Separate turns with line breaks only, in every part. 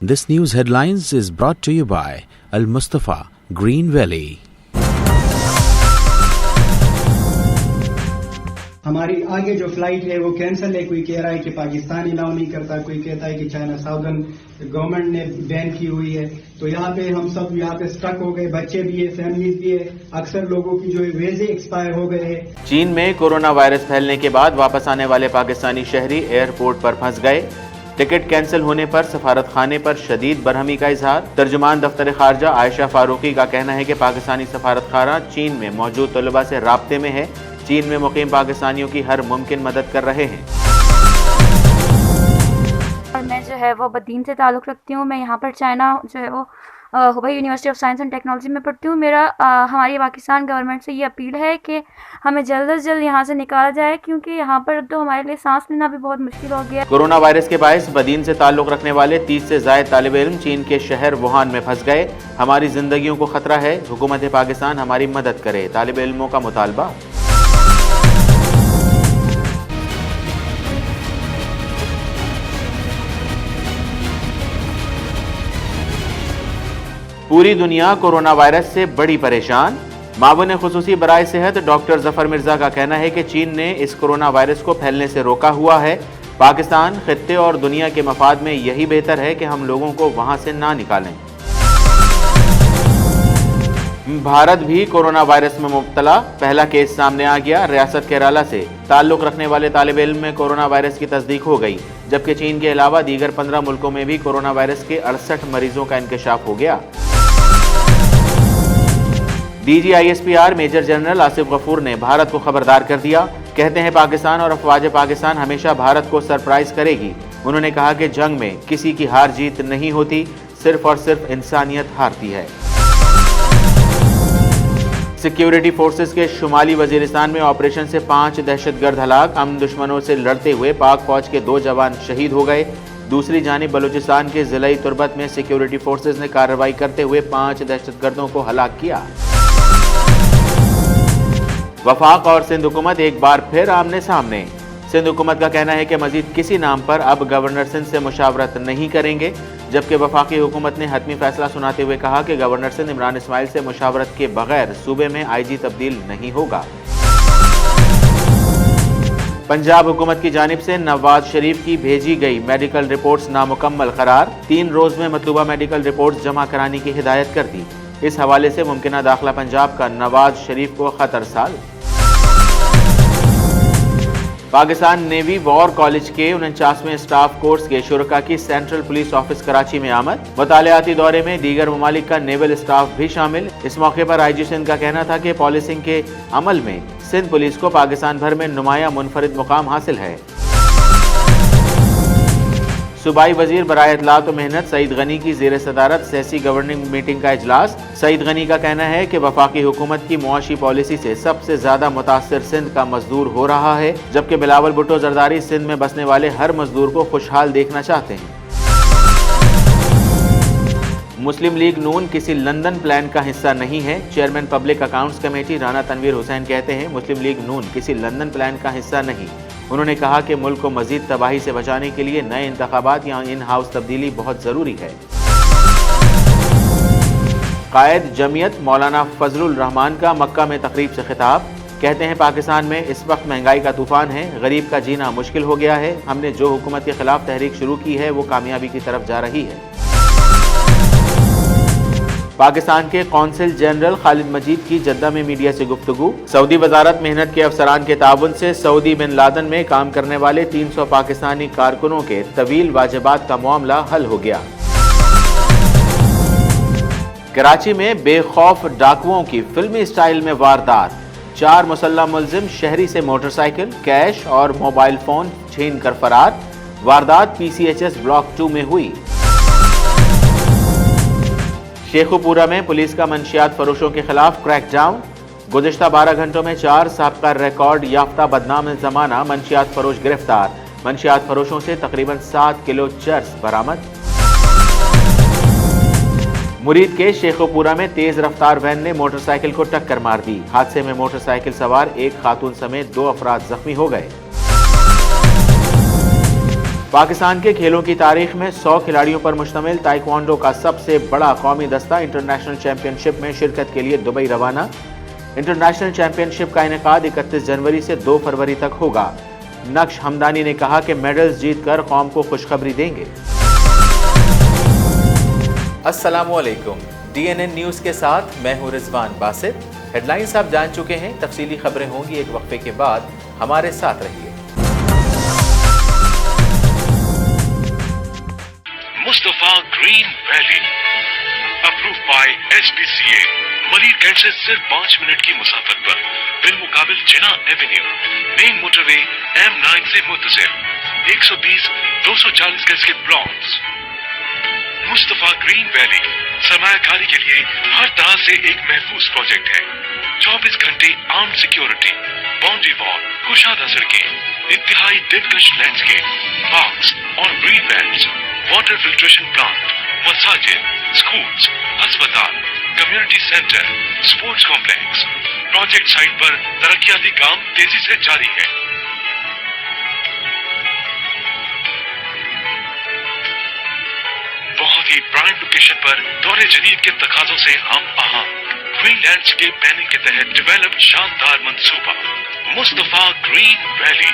This news headlines is brought to you by Al Mustafa Green Valley.
ہماری آگے جو flight ہے وہ کینسل ہے. کوئی کہہ رہا ہے کہ پاکستان الاؤ نہیں کرتا, کوئی کہتا ہے کہ چائنا ساؤدرن گورنمنٹ نے بین کی ہوئی ہے. تو یہاں پہ ہم سب یہاں پہ اسٹک ہو گئے, بچے بھی ہے, فیملیز بھی ہے, اکثر لوگوں کی جو ویزے ایکسپائر ہو گئے ہیں.
چین میں کورونا وائرس پھیلنے کے بعد واپس آنے والے پاکستانی شہری ایئرپورٹ پر پھنس گئے. ٹکٹ کینسل ہونے پر سفارت خانے پر شدید برہمی کا اظہار. ترجمان دفتر خارجہ عائشہ فاروقی کا کہنا ہے کہ پاکستانی سفارت خانہ چین میں موجود طلباء سے رابطے میں ہے. چین میں مقیم پاکستانیوں کی ہر ممکن مدد کر رہے ہیں.
اور میں جو ہے وہ بدین سے تعلق رکھتی ہوں. میں یہاں پر چائنا جو ہے وہ Hubei University of Science and Technology میں پڑھتی ہوں. میرا ہماری پاکستان گورنمنٹ سے یہ اپیل ہے کہ ہمیں جلد از جلد یہاں سے نکالا جائے, کیونکہ یہاں پر تو ہمارے لیے سانس لینا بھی بہت مشکل ہو گیا.
کورونا وائرس کے باعث بدین سے تعلق رکھنے والے 30 سے زائد طالب علم چین کے شہر ووہان میں پھنس گئے. ہماری زندگیوں کو خطرہ ہے, حکومت پاکستان ہماری مدد کرے, طالب علموں کا مطالبہ. پوری دنیا کورونا وائرس سے بڑی پریشان. معاون خصوصی برائے صحت ڈاکٹر ظفر مرزا کا کہنا ہے کہ چین نے اس کورونا وائرس کو پھیلنے سے روکا ہوا ہے. پاکستان, خطے اور دنیا کے مفاد میں یہی بہتر ہے کہ ہم لوگوں کو وہاں سے نہ نکالیں. بھارت بھی کورونا وائرس میں مبتلا, پہلا کیس سامنے آ گیا. ریاست کیرالہ سے تعلق رکھنے والے طالب علم میں کورونا وائرس کی تصدیق ہو گئی, جبکہ چین کے علاوہ دیگر 15 ملکوں میں بھی کورونا وائرس کے 68 مریضوں کا انکشاف ہو گیا. D G I S P R major general Asif Ghafoor نے بھارت کو خبردار کر دیا. کہتے ہیں پاکستان اور افواج پاکستان ہمیشہ بھارت کو سرپرائز کرے گی. انہوں نے کہا کہ جنگ میں کسی کی ہار جیت نہیں ہوتی, صرف اور صرف انسانیت ہارتی ہے. سیکیورٹی فورسز کے شمالی وزیرستان میں آپریشن سے 5 دہشت گرد ہلاک. امن دشمنوں سے لڑتے ہوئے پاک فوج کے 2 جوان شہید ہو گئے. دوسری جانب بلوچستان کے ضلعی تربت میں سیکیورٹی فورسز نے کارروائی کرتے ہوئے 5 دہشت گردوں کو ہلاک کیا. وفاق اور سندھ حکومت ایک بار پھر آمنے سامنے. سندھ حکومت کا کہنا ہے کہ مزید کسی نام پر اب گورنر سندھ سے مشاورت نہیں کریں گے, جبکہ وفاقی حکومت نے حتمی فیصلہ سناتے ہوئے کہا کہ گورنر سندھ عمران اسماعیل سے مشاورت کے بغیر صوبے میں آئی جی تبدیل نہیں ہوگا. پنجاب حکومت کی جانب سے نواز شریف کی بھیجی گئی میڈیکل رپورٹس نامکمل قرار. 3 روز میں مطلوبہ میڈیکل رپورٹس جمع کرانے کی ہدایت کر دی. اس حوالے سے ممکنہ داخلہ پنجاب کا نواز شریف کو خطر سال. پاکستان نیوی وار کالج کے 49ویں اسٹاف کورس کے شرکاء کی سینٹرل پولیس آفس کراچی میں آمد. مطالعاتی دورے میں دیگر ممالک کا نیول اسٹاف بھی شامل. اس موقع پر آئی جی سندھ کا کہنا تھا کہ پالیسنگ کے عمل میں سندھ پولیس کو پاکستان بھر میں نمایاں منفرد مقام حاصل ہے. صوبائی وزیر برائے اطلاعات و محنت سعید غنی کی زیر صدارت سیاسی گورننگ میٹنگ کا اجلاس. سعید غنی کا کہنا ہے کہ وفاقی حکومت کی معاشی پالیسی سے سب سے زیادہ متاثر سندھ کا مزدور ہو رہا ہے, جبکہ بلاول بھٹو زرداری سندھ میں بسنے والے ہر مزدور کو خوشحال دیکھنا چاہتے ہیں. مسلم لیگ نون کسی لندن پلان کا حصہ نہیں ہے. Chairman Public Accounts Committee Rana Tanveer Hussain کہتے ہیں مسلم لیگ نون کسی لندن پلان کا حصہ نہیں. انہوں نے کہا کہ ملک کو مزید تباہی سے بچانے کے لیے نئے انتخابات یا ان ہاؤس تبدیلی بہت ضروری ہے. قائد جمعیت مولانا فضل الرحمان کا مکہ میں تقریب سے خطاب. کہتے ہیں پاکستان میں اس وقت مہنگائی کا طوفان ہے, غریب کا جینا مشکل ہو گیا ہے. ہم نے جو حکومت کے خلاف تحریک شروع کی ہے وہ کامیابی کی طرف جا رہی ہے. پاکستان کے قونصل جنرل خالد مجید کی جدہ میں میڈیا سے گفتگو. سعودی وزارت محنت کے افسران کے تعاون سے سعودی بن لادن میں کام کرنے والے 300 پاکستانی کارکنوں کے طویل واجبات کا معاملہ حل ہو گیا. کراچی میں بے خوف ڈاکوؤں کی فلمی سٹائل میں واردات. 4 مسلح ملزم شہری سے موٹر سائیکل, کیش اور موبائل فون چھین کر فرار. واردات پی سی ایچ ایس بلاک 2 میں ہوئی. شیخو پورہ میں پولیس کا منشیات فروشوں کے خلاف کریک ڈاؤن. گزشتہ 12 گھنٹوں میں 4 سابقہ ریکارڈ یافتہ بدنام زمانہ منشیات فروش گرفتار. منشیات فروشوں سے تقریباً 7 کلو چرس برآمد. مرید کے شیخو پورہ میں تیز رفتار وین نے موٹر سائیکل کو ٹکر مار دی. حادثے میں موٹر سائیکل سوار ایک خاتون سمیت 2 افراد زخمی ہو گئے. पाकिस्तान के खेलों की तारीख में 100 खिलाड़ियों पर मुश्तमिल ताइक्वांडो का सबसे बड़ा कौमी दस्ता इंटरनेशनल चैंपियनशिप में शिरकत के लिए दुबई रवाना। इंटरनेशनल चैंपियनशिप का इनेकाद 31 जनवरी से 2 फरवरी तक होगा। नक्श हमदानी ने कहा कि मेडल्स जीतकर कौम को खुशखबरी देंगे। अस्सलामुअलैकुम, DNN न्यूज़ के साथ मैं हूं रिजवान बासित। हेडलाइंस आप जान चुके हैं, तफसीली खबरें होंगी एक वक्फे के बाद, हमारे साथ रहिए।
Mustafa Green Valley approved by SPCA। Malir Cantt से सिर्फ 5 मिनट की मुसाफत पर बिलमुकाबिल Jinnah Avenue, main motorway M9 से मुत्तसिल 120-240 गज के प्लॉट्स। मुस्तफा ग्रीन वैली सरमायाकारी के लिए हर तरह से एक महफूज प्रोजेक्ट है। 24 घंटे आर्म्ड सिक्योरिटी, बाउंड्री वॉल, कुशादा सड़कें, इंतहाई दिलकश लैंडस्केप, पार्क्स और green belts, water filtration plant, मसाजिद, स्कूल्स, अस्पताल, community centre, sports complex. Project site पर तरक्याती काम तेजी से जारी है। बहुत ही प्राइम लोकेशन पर दौरे जदीद के तकाजों से हम आहा ग्रीन लैंडस्केप प्लानिंग के तहत डेवलप्ड शानदार मंसूबा मुस्तफा ग्रीन वैली।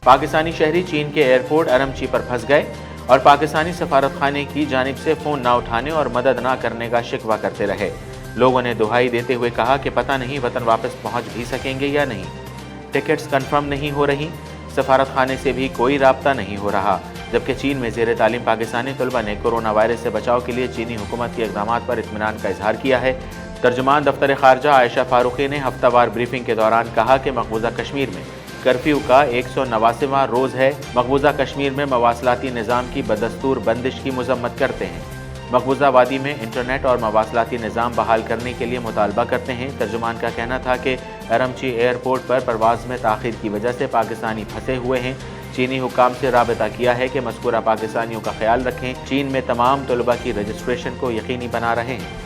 पाकिस्तानी शहरी चीन के एयरपोर्ट अरमची पर फंस गए और पाकिस्तानी सफारत खाने की जानिब से फ़ोन ना उठाने और मदद ना करने का शिकवा करते रहे। लोगों ने दुहाई देते हुए कहा कि पता नहीं वतन वापस पहुंच भी सकेंगे या नहीं। टिकट्स कंफर्म नहीं हो रही, सफारत खाने से भी कोई राब्ता नहीं हो रहा। जबकि चीन में ज़ेर तालीम पाकिस्तानी तलबा ने कोरोना वायरस से बचाव के लिए चीनी हुकूमत के इक़दाम पर इत्मीनान का इजहार किया है। तर्जुमान दफ्तर खारजा आयशा फारूकी ने हफ्तावार ब्रीफिंग के दौरान कहा कि मकबूजा कश्मीर में कर्फ्यू का 189वां रोज़ है। मकबूजा कश्मीर में मवासलाती निज़ाम की बदस्तूर बंदिश की मजम्मत करते हैं। मकबूजा वादी में इंटरनेट और मवासलाती निज़ाम बहाल करने के लिए मुतालबा करते हैं। तर्जुमान का कहना था कि अरमची एयरपोर्ट पर परवाज़ में ताख़ीर की वजह से पाकिस्तानी फंसे हुए हैं। चीनी हुकाम से राबता किया है कि मज़कूरा पाकिस्तानियों का ख्याल रखें। चीन में तमाम तलबा की रजिस्ट्रेशन को यकीनी बना रहे हैं।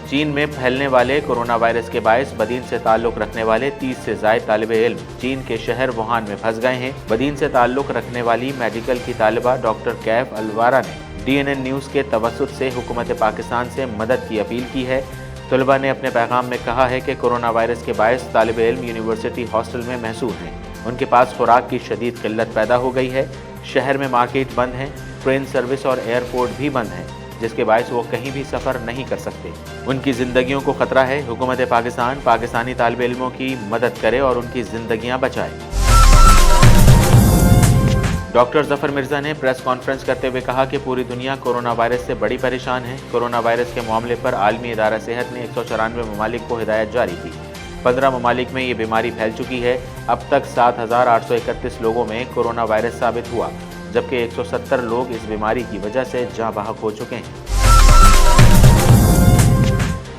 चीन में फैलने वाले कोरोना वायरस के बायस बदीन से ताल्लुक़ रखने वाले 30 से ज़ायद तालिब इल्म चीन के शहर वुहान में फंस गए हैं। बदीन से ताल्लुक़ रखने वाली मेडिकल की तालिबा डॉक्टर कैफ अलवारा ने DNN न्यूज़ के तवस्सुत से हुकूमत पाकिस्तान से मदद की अपील की है। तलबा ने अपने पैगाम में कहा है कि कोरोना वायरस के बायस तालिब इल्म यूनिवर्सिटी हॉस्टल में महसूर हैं। उनके पास खुराक की शदीद किल्लत पैदा हो गई है। शहर में मार्केट बंद हैं, ट्रेन सर्विस और एयरपोर्ट भी बंद हैं, जिसके बायस वो कहीं भी सफ़र नहीं कर सकते। उनकी ज़िंदगियों को ख़तरा है। हुकूमत पाकिस्तान पाकिस्तानी तालिब इल्मों की मदद करे और उनकी ज़िंदगियाँ बचाए। डॉक्टर ज़फ़र मिर्ज़ा ने प्रेस कॉन्फ्रेंस करते हुए कहा कि पूरी दुनिया कोरोना वायरस से बड़ी परेशान है। कोरोना वायरस के मामले पर आलमी इदारा सेहत ने 194 ममालिक को हिदायत जारी की। 15 ममालिक में ये बीमारी फैल चुकी है। अब तक 7,831 लोगों में कोरोना वायरस साबित हुआ, जबकि 170 लोग इस बीमारी की वजह से जाँ बहक हो चुके हैं।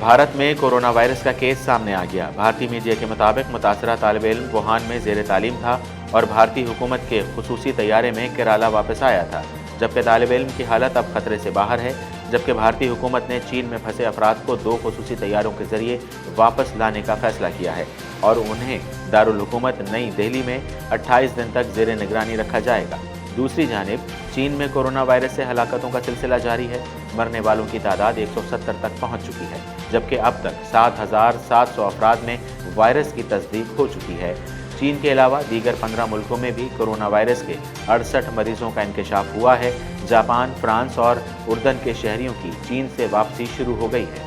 भारत में कोरोना वायरस का केस सामने आ गया। भारतीय मीडिया के मुताबिक मुतासरा तालिब इल्म वुहान में ज़ेर तालीम था और भारतीय हुकूमत के खुसूसी तैयारे में केराला वापस आया था, जबकि तालिब इल्म की हालत अब खतरे से बाहर है। जबकि भारतीय हुकूमत ने चीन में फंसे अफराद को 2 खुसूसी तैयारों के जरिए वापस लाने का फैसला किया है और उन्हें दारुल हुकूमत नई दिल्ली में 28 दिन तक ज़ेर निगरानी रखा जाएगा। दूसरी जानिब चीन में कोरोना वायरस से हलाकतों का सिलसिला जारी है। मरने वालों की तादाद 170 तक पहुंच चुकी है, जबकि अब तक 7,700 अफराद में वायरस की तस्दीक हो चुकी है। चीन के अलावा दीगर 15 मुल्कों में भी कोरोना वायरस के 68 मरीजों का इंकशाफ हुआ है। जापान, फ्रांस और उर्दन के शहरियों की चीन से वापसी शुरू हो गई है।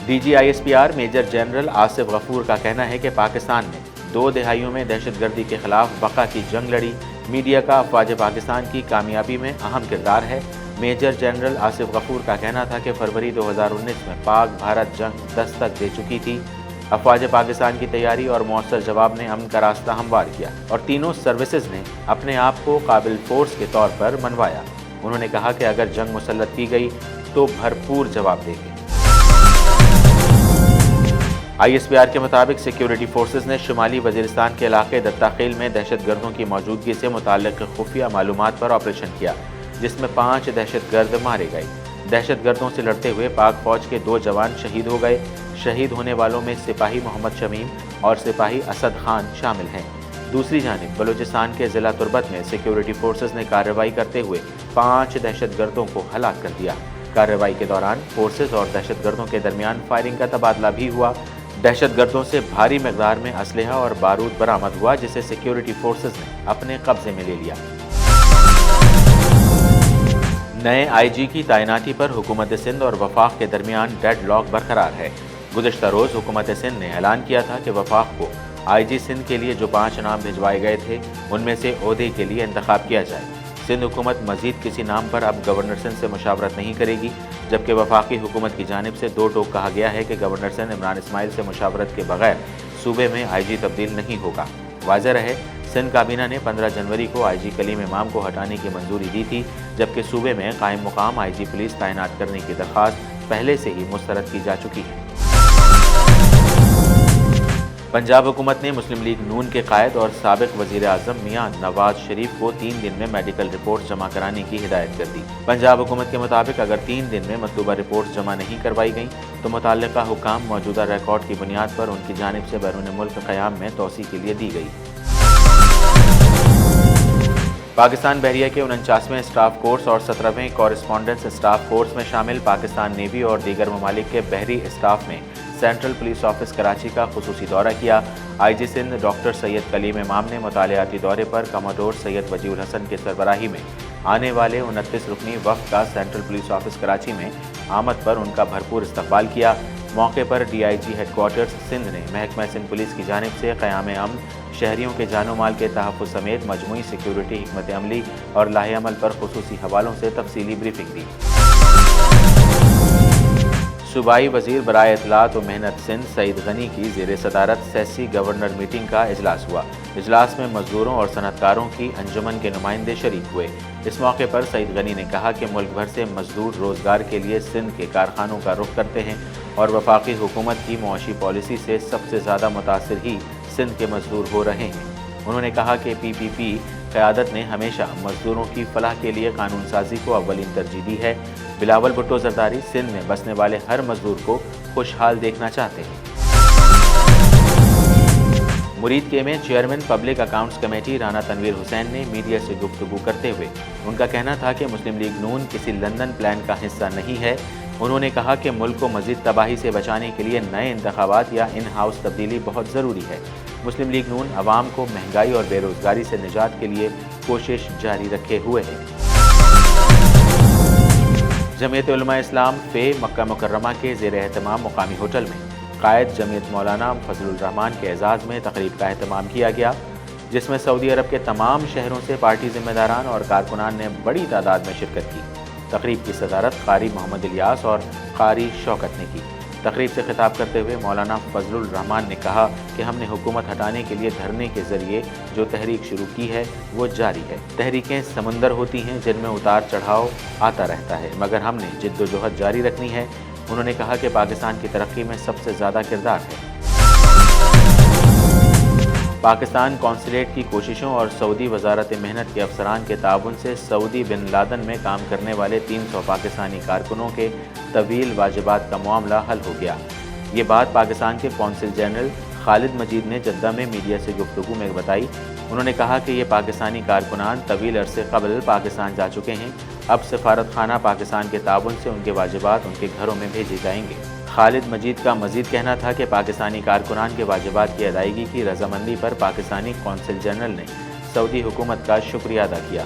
DGISPR major general Asif Ghafoor का कहना है कि पाकिस्तान ने 2 दहाइयों में दहशतगर्दी के खिलाफ बका की जंग लड़ी। मीडिया का अफवाज पाकिस्तान की कामयाबी में अहम किरदार है। मेजर जनरल आसिफ गफूर का कहना था कि फरवरी 2019 में पाक भारत जंग दस्तक दे चुकी थी। अफवाज पाकिस्तान की तैयारी और मौसर जवाब ने अमन का रास्ता हमवार किया और तीनों सर्विसेज ने अपने आप को काबिल फोर्स के तौर पर मनवाया। उन्होंने कहा कि अगर जंग मुसल्लत की गई तो भरपूर जवाब देंगे। ISPR के मुताबिक सिक्योरिटी फोर्सेज ने शुमाली वजीरिस्तान के इलाके दत्ताखेल में दहशत गर्दों की मौजूदगी से मुताल्लिक खुफिया मालूमात पर ऑपरेशन किया, जिसमें 5 दहशत गर्द मारे गए। दहशत गर्दों से लड़ते हुए पाक फौज के 2 जवान शहीद हो गए। शहीद होने वालों में सिपाही मोहम्मद शमीम और सिपाही असद खान शामिल हैं। दूसरी जानिब बलूचिस्तान के ज़िला तुर्बत में सिक्योरिटी फोर्सेज ने कार्रवाई करते हुए 5 दहशत गर्दों को हलाक कर दिया। कार्रवाई के दौरान फोर्सेज और दहशत गर्दों के दरमियान फायरिंग का तबादला भी हुआ। दहशत गर्दों से भारी मकदार में असलहा और बारूद बरामद हुआ, जिसे सिक्योरिटी फोर्सेज ने अपने कब्जे में ले लिया। नए IG की तैनाती पर हुकूमत सिंध और वफाक के दरमियान डेडलॉक बरकरार है। गुज़िश्ता रोज़ हुकूमत सिंध ने ऐलान किया था कि वफाक को IG सिंध के लिए जो 5 नाम भिजवाए गए थे, उनमें से ओहदे के लिए इंतखाब किया जाए। सिंध हुकूमत मजीद किसी नाम पर अब गवर्नर सिंध से मुशावरत नहीं करेगी, जबकि वफाकी हुकूमत की जानिब से 2 टोक कहा गया है कि गवर्नर सिंध इमरान इस्माइल से मुशावरत के बगैर सूबे में IG तब्दील नहीं होगा। वाज़ेह रहे, सिंध काबीना ने 15 जनवरी को IG कलीम इमाम को हटाने की मंजूरी दी थी, जबकि सूबे में कायम मुकाम IG पुलिस तैनात करने की दरख्वास्त पहले से ही मुस्तरद की जा चुकी है। पंजाब हुकूमत ने मुस्लिम लीग नून के कायद और साबिक वज़ीर आज़म मियां नवाज शरीफ को 3 दिन में मेडिकल रिपोर्ट जमा कराने की हिदायत कर दी। पंजाब हुकूमत के मुताबिक अगर 3 दिन में मतलूबा रिपोर्ट जमा नहीं करवाई गई तो मुताल्लिका हुकाम मौजूदा रिकॉर्ड की बुनियाद पर उनकी जानिब से बैरून मुल्क क़याम में तोसी के लिए दी गई। पाकिस्तान बहरिया के 49वें स्टाफ कोर्स और 17वें कॉरेस्पॉन्डेंस स्टाफ कोर्स में शामिल पाकिस्तान नेवी और दीगर ममालिक के बहरी स्टाफ में सेंट्रल पुलिस ऑफिस कराची का खुसूसी दौरा किया। IG सिंध डॉक्टर सैयद कलीम इमाम ने मुतालियाती दौरे पर कमोडोर सैयद वजीउल हसन के सरबराही में आने वाले 29 रुकनी वफ़द का सेंट्रल पुलिस ऑफिस कराची में आमद पर उनका भरपूर इस्तकबाल किया। मौके पर DIG हेडक्वार्टर्स सिंध ने महकमा सिंध पुलिस की जानिब से क़याम अमन, शहरियों के जानो माल के तहफ़्फ़ुज़ समेत मजमूई सिक्योरिटी हिकमत अमली और लाहे अमल पर खुसूसी हवालों से तफसीली ब्रीफिंग दी। सूबाई वज़ीर बराए इत्तलात व मेहनत सिंध सईद गनी की ज़ेर सदारत सैसी गवर्नर मीटिंग का इजलास हुआ। इजलास में मजदूरों और सनतकारों की अंजुमन के नुमाइंदे शरीक हुए। इस मौके पर सईद गनी ने कहा कि मुल्क भर से मजदूर रोज़गार के लिए सिंध के कारखानों का रुख करते हैं और वफाकी हुकूमत की मुआशी पॉलिसी से सबसे ज़्यादा मुतासिर ही सिंध के मजदूर हो रहे हैं। उन्होंने कहा कि PPP क़यादत ने हमेशा मजदूरों की फलाह के लिए कानून साजी को अव्वलीन तरजीह दी है। बिलावल भुट्टो जरदारी सिंध में बसने वाले हर मजदूर को खुशहाल देखना चाहते हैं। मुरीद के में chairman public accounts committee Rana Tanveer Hussain ने मीडिया से गुफ्तगू करते हुए उनका कहना था कि मुस्लिम लीग नून किसी लंदन प्लान का हिस्सा नहीं है। उन्होंने कहा कि मुल्क को मज़ीद तबाही से बचाने के लिए नए इंतखाबात या इन हाउस तब्दीली बहुत ज़रूरी है। मुस्लिम लीग नून अवाम को महंगाई और बेरोज़गारी से निजात के लिए कोशिश जारी रखे हुए है। जमीयत उलमा इस्लाम फे मक्का मुकर्रमा के ज़ेर एहतमाम मुकामी होटल में कायद जमीयत मौलाना फजलुर रहमान के एजाज़ में तकरीब का एहतमाम किया गया, जिसमें सऊदी अरब के तमाम शहरों से पार्टी ज़िम्मेदारान और कारकुनान ने बड़ी तादाद में शिरकत की। तकरीब की सदारत कारी मोहम्मद इलियास और कारी शौकत ने की। तकरीब से खिताब करते हुए मौलाना फजलुर रहमान ने कहा कि हमने हुकूमत हटाने के लिए धरने के ज़रिए जो तहरीक शुरू की है वो जारी है। तहरीकें समंदर होती हैं जिनमें उतार चढ़ाव आता रहता है, मगर हमने जिद्दोजहद जारी रखनी है। उन्होंने कहा कि पाकिस्तान की तरक्की में सबसे ज़्यादा किरदार है पाकिस्तान कौंसलेट की कोशिशों और सऊदी वजारत मेहनत के अफसरान के ताउन से सऊदी बिन लादन में काम करने वाले 300 पाकिस्तानी कारकुनों के तवील वाजिबात का मामला हल हो गया। ये बात पाकिस्तान के कौंसिल जनरल खालिद मजीद ने जद्दा में मीडिया से गुफ्तगू में बताई। उन्होंने कहा कि ये पाकिस्तानी कारकुनान तवील अरसे कबल पाकिस्तान जा चुके हैं। अब सफारत खाना पाकिस्तान के ताउन से उनके वाजिबात उनके घरों में भेजे जाएंगे। खालिद मजीद का मजीद कहना था कि पाकिस्तानी कारकुनान के वाजिबात की अदायगी की रजामंदी पर पाकिस्तानी कौंसिल जनरल ने सऊदी हुकूमत का शुक्रिया अदा किया।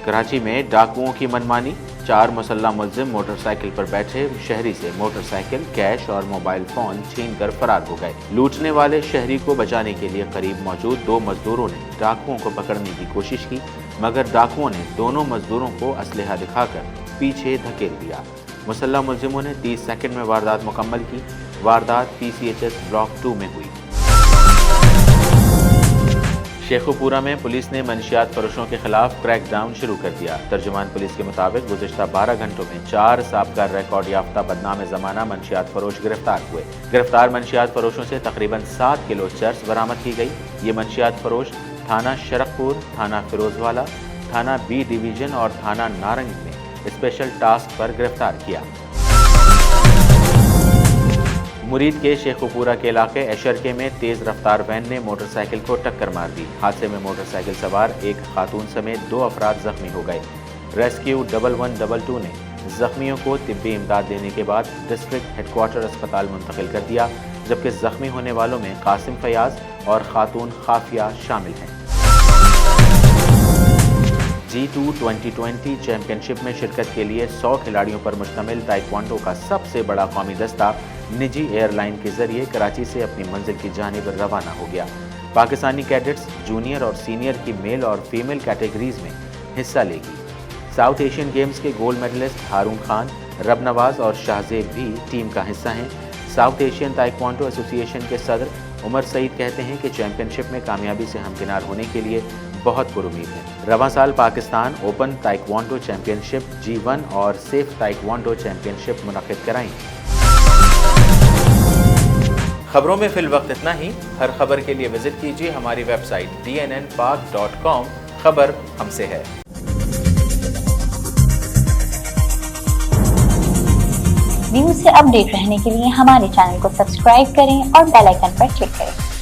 कराची में डाकुओं की मनमानी, 4 मुसल्लह मुलजिम मोटरसाइकिल पर बैठे शहरी से मोटरसाइकिल, कैश और मोबाइल फोन छीन कर फरार हो गए। लूटने वाले शहरी को बचाने के लिए करीब मौजूद 2 मजदूरों ने डाकुओं को पकड़ने की कोशिश की, मगर डाकुओं ने दोनों मजदूरों को असलहा दिखाकर पीछे धकेल दिया। मुसल्लह मुलजिमों ने 30 सेकंड में वारदात मुकम्मल की। वारदात PCHS ब्लॉक 2 में हुई। शेखुपुरा में पुलिस ने मंशियात फरोशों के खिलाफ क्रैक डाउन शुरू कर दिया। तर्जुमान पुलिस के मुताबिक गुज़िश्ता 12 घंटों में 4 साबका रिकॉर्ड याफ्ता बदनाम ज़माना मंशियात फरोश गिरफ्तार हुए। गिरफ्तार मंशियात फरोशों से तकरीबन 7 किलो चर्स बरामद की गई। ये मंशियात फरोश थाना शरकपुर, थाना फिरोजवाला, थाना बी डिवीजन और थाना नारंग में स्पेशल टास्क पर गिरफ्तार किया। मुरीद के शेखुपुरा के इलाके एशरके में तेज रफ्तार वैन ने मोटरसाइकिल को टक्कर मार दी। हादसे में मोटरसाइकिल सवार एक खातून समेत 2 अफराद जख्मी हो गए। रेस्क्यू 1122 ने जख्मियों को तिब्बी इमदाद देने के बाद डिस्ट्रिक्ट हेडक्वार्टर अस्पताल मुंतकिल कर दिया, जबकि जख्मी होने वालों में कासिम फयाज और खातून खाफिया शामिल हैं। G2 2020 चैंपियनशिप में शिरकत के लिए 100 खिलाड़ियों पर मुश्तमिल ताइक्वांडो का सबसे बड़ा कौमी दस्ता निजी एयरलाइन के जरिए कराची से अपनी मंजिल की जानिब रवाना हो गया। पाकिस्तानी कैडेट्स जूनियर और सीनियर की मेल और फीमेल कैटेगरीज में हिस्सा लेगी। साउथ एशियन गेम्स के गोल्ड मेडलिस्ट हारून खान, रब नवाज और शाहजेब भी टीम का हिस्सा हैं। साउथ एशियन ताइक्वांडो एसोसिएशन के सदर उमर सईद कहते हैं कि चैंपियनशिप में कामयाबी से हमकिनार होने के लिए बहुत पुरुमीद है। रवां साल Pakistan open taekwondo championship G1 और सेफ ताइक्वांडो चैंपियनशिप मुनक्किद कराएंगे। खबरों में फिल वक्त इतना ही। हर खबर के लिए विजिट कीजिए हमारी वेबसाइट dnnpak.com। खबर हमसे है।
न्यूज़ से अपडेट रहने के लिए हमारे चैनल को सब्सक्राइब करें और बेल आइकन पर क्लिक करें।